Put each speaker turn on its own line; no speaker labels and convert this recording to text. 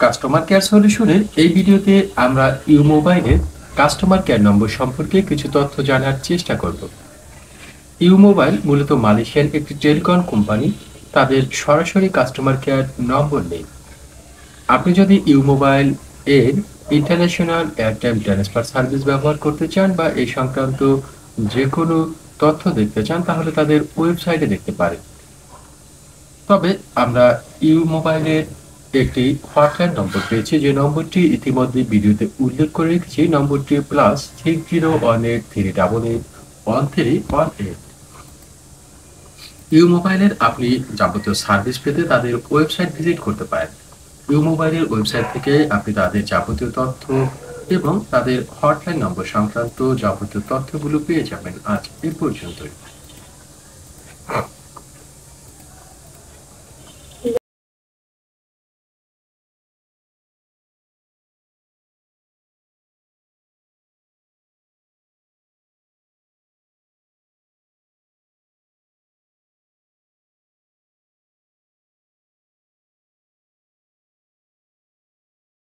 Customer care সলিউশনের এই ভিডিওতে আমরা ইউ মোবাইলের কাস্টমার কেয়ার নম্বর সম্পর্কে কিছু তথ্য জানার চেষ্টা করব। ইউ মোবাইল মূলত মালয়েশিয়ার একটি টেলিকম কোম্পানি। তাদের সরাসরি কাস্টমার কেয়ার নম্বর নেই। আপনি যদি ইউ মোবাইল এর ইন্টারন্যাশনাল এয়ারটাইম ট্রান্সফার সার্ভিস ব্যবহার করতে চান বা এই সংক্রান্ত যে কোনো তথ্য দেখতে চান তাহলে তাদের ওয়েবসাইটে দেখতে পারেন। তবে আমরা ইউ মোবাইলের একটি হটলাইন নম্বর পেয়েছি, যে নম্বরটি ইতিমধ্যে ভিডিওতে উল্লেখ করে রেখেছি। নম্বরটি +6018381318। ইউ মোবাইলের আপনি যাবতীয় সার্ভিস পেতে তাদের ওয়েবসাইট ভিজিট করতে পারেন। ইউ মোবাইলের ওয়েবসাইট থেকে আপনি তাদের যাবতীয় তথ্য এবং তাদের হটলাইন নম্বর সংক্রান্ত যাবতীয় তথ্যগুলো পেয়ে যাবেন। আজ এ পর্যন্তই।